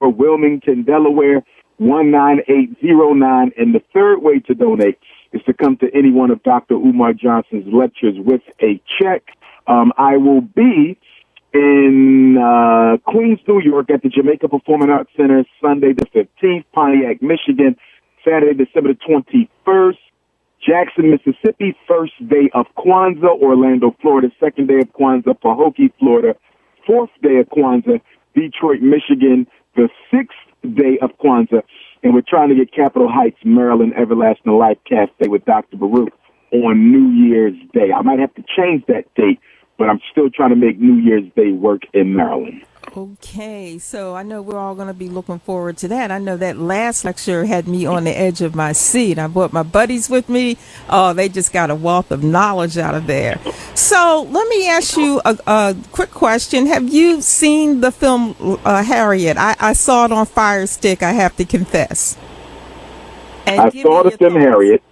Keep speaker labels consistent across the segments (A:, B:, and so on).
A: Wilmington, Delaware, 19809. And the third way to donate is to come to any one of Dr. Umar Johnson's lectures with a check. I will be in Queens, New York at the Jamaica Performing Arts Center Sunday the 15th, Pontiac, Michigan, Saturday, December the 21st, Jackson, Mississippi, first day of Kwanzaa, Orlando, Florida, second day of Kwanzaa, Pahokee, Florida, fourth day of Kwanzaa, Detroit, Michigan, the sixth day of Kwanzaa, and we're trying to get Capitol Heights, Maryland, Everlasting Life Cafe with Dr. Baruch on New Year's Day. I might have to change that date, but I'm still trying to make New Year's Day work in Maryland.
B: Okay, so I know we're all going to be looking forward to that. I know that last lecture had me on the edge of my seat. I brought my buddies with me. Oh, they just got a wealth of knowledge out of there. So let me ask you a quick question. Have you seen the film Harriet? I saw it on Fire Stick, I have to confess. And
A: I saw the film Harriet.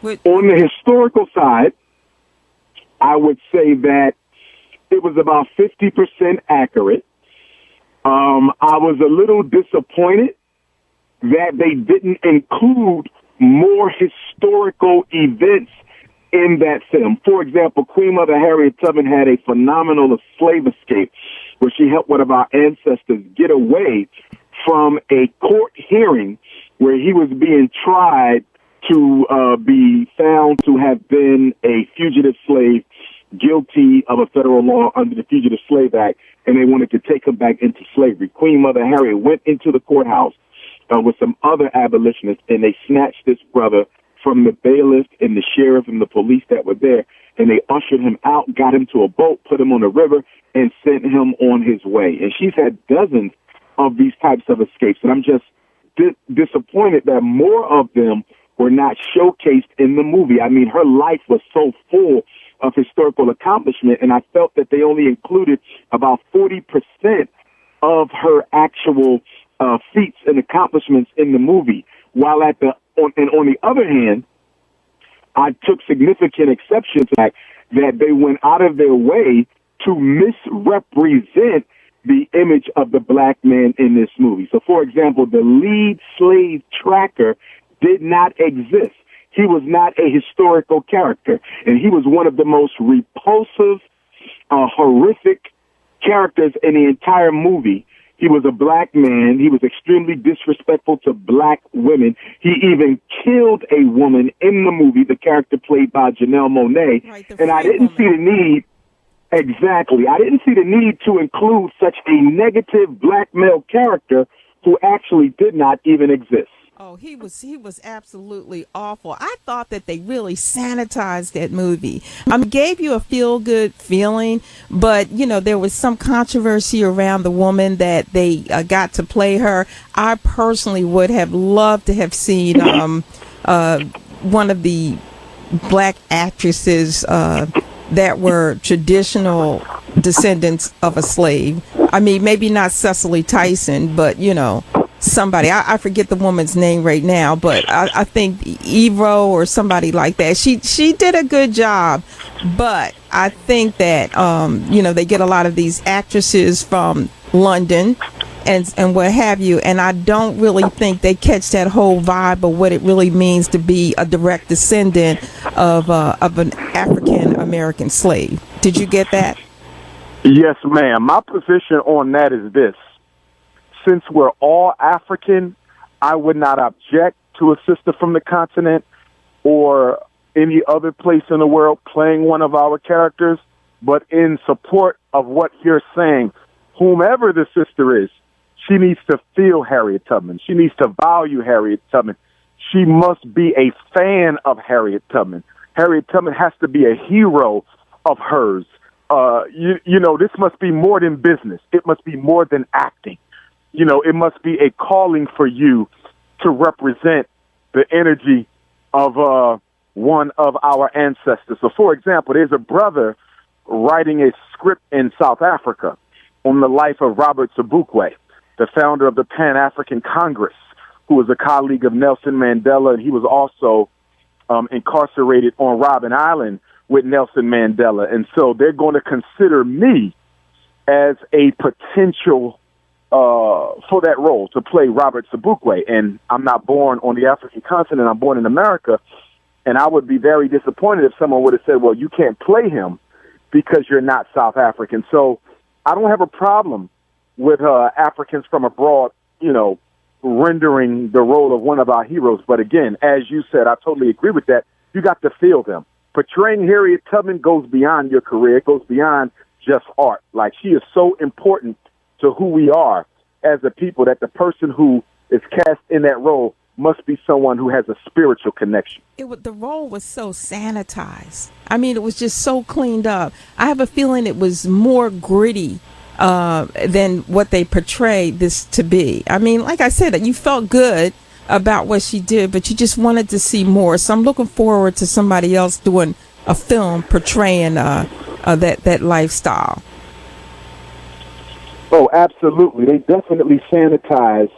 A: On the historical side, I would say that it was about 50% accurate. I was a little disappointed that they didn't include more historical events in that film. For example, Queen Mother Harriet Tubman had a phenomenal slave escape where she helped one of our ancestors get away from a court hearing where he was being tried to be found to have been a fugitive slave guilty of a federal law under the Fugitive Slave Act, and they wanted to take him back into slavery. Queen Mother Harriet went into the courthouse with some other abolitionists, and they snatched this brother from the bailiff and the sheriff and the police that were there, and they ushered him out, got him to a boat, put him on the river, and sent him on his way. And she's had dozens of these types of escapes, and I'm just disappointed that more of them were not showcased in the movie. I mean, her life was so full of historical accomplishment, and I felt that they only included about 40% of her actual feats and accomplishments in the movie. While on the other hand, I took significant exception to the fact that they went out of their way to misrepresent the image of the black man in this movie. So, for example, the lead slave tracker did not exist. He was not a historical character, and he was one of the most repulsive, horrific characters in the entire movie. He was a black man. He was extremely disrespectful to black women. He even killed a woman in the movie, the character played by Janelle Monáe.
B: Right,
A: and I didn't see the need, exactly, I didn't see the need to include such a negative black male character who actually did not even exist.
B: Oh, he was absolutely awful. I thought that they really sanitized that movie. Gave you a feel-good feeling, but, you know, there was some controversy around the woman that they got to play her. I personally would have loved to have seen one of the black actresses that were traditional descendants of a slave. I mean, maybe not Cicely Tyson, but, you know, somebody, I forget the woman's name right now, but I think Ebro or somebody like that. She did a good job, but I think that, you know, they get a lot of these actresses from London and what have you, and I don't really think they catch that whole vibe of what it really means to be a direct descendant of an African American slave. Did you get that?
C: Yes, ma'am. My position on that is this. Since we're all African, I would not object to a sister from the continent or any other place in the world playing one of our characters, but in support of what you're saying, whomever the sister is, she needs to feel Harriet Tubman. She needs to value Harriet Tubman. She must be a fan of Harriet Tubman. Harriet Tubman has to be a hero of hers. You know, this must be more than business. It must be more than acting. You know, it must be a calling for you to represent the energy of one of our ancestors. So, for example, there's a brother writing a script in South Africa on the life of Robert Sobukwe, the founder of the Pan-African Congress, who was a colleague of Nelson Mandela, and he was also incarcerated on Robben Island with Nelson Mandela. And so they're going to consider me as a potential for that role to play Robert Sobukwe. And I'm not born on the African continent. I'm born in America. And I would be very disappointed if someone would have said, well, you can't play him because you're not South African. So I don't have a problem with Africans from abroad, rendering the role of one of our heroes. But again, as you said, I totally agree with that. You got to feel them. Portraying Harriet Tubman goes beyond your career. It goes beyond just art. Like, she is so important to who we are as a people that the person who is cast in that role must be someone who has a spiritual connection.
B: The role was so sanitized. I mean, it was just so cleaned up. I have a feeling it was more gritty than what they portrayed this to be. I mean, like I said, you felt good about what she did, but you just wanted to see more. So I'm looking forward to somebody else doing a film portraying that lifestyle.
C: Oh, absolutely. They definitely sanitized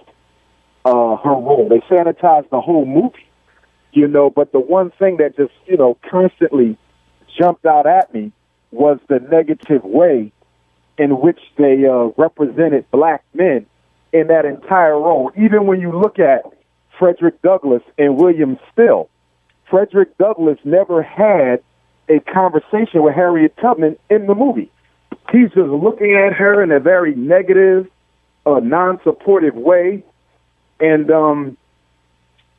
C: her role. They sanitized the whole movie, but the one thing that just, constantly jumped out at me was the negative way in which they represented black men in that entire role. Even when you look at Frederick Douglass and William Still, Frederick Douglass never had a conversation with Harriet Tubman in the movie. He's just looking at her in a very negative, non-supportive way. And,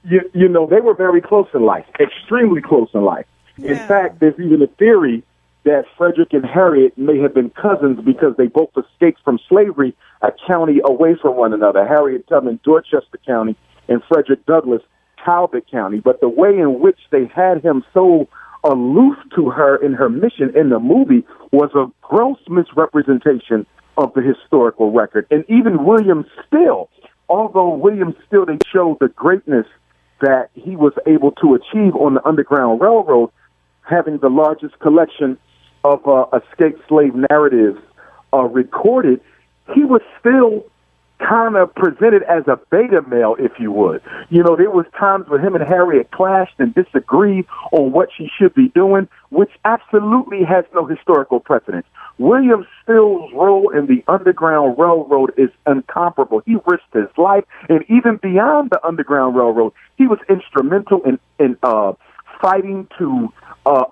C: they were very close in life, extremely close in life. Yeah. In fact, there's even a theory that Frederick and Harriet may have been cousins because they both escaped from slavery a county away from one another. Harriet Tubman, Dorchester County, and Frederick Douglass, Talbot County. But the way in which they had him so aloof to her in her mission in the movie was a gross misrepresentation of the historical record. And even William Still, although William Still, they showed the greatness that he was able to achieve on the Underground Railroad, having the largest collection of escaped slave narratives recorded, he was still kind of presented as a beta male, if you would. There was times when him and Harriet clashed and disagreed on what she should be doing, which absolutely has no historical precedence. William Still's role in the Underground Railroad is incomparable. He risked his life, and even beyond the Underground Railroad, he was instrumental in fighting to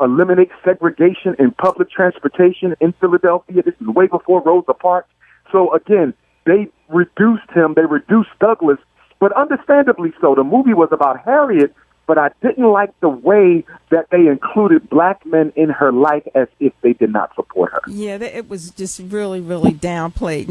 C: eliminate segregation in public transportation in Philadelphia. This is way before Rosa Parks. So again, they reduced him, they reduced Douglass, but understandably so. The movie was about Harriet, but I didn't like the way that they included black men in her life as if they did not support her.
B: Yeah, it was just really, really downplayed.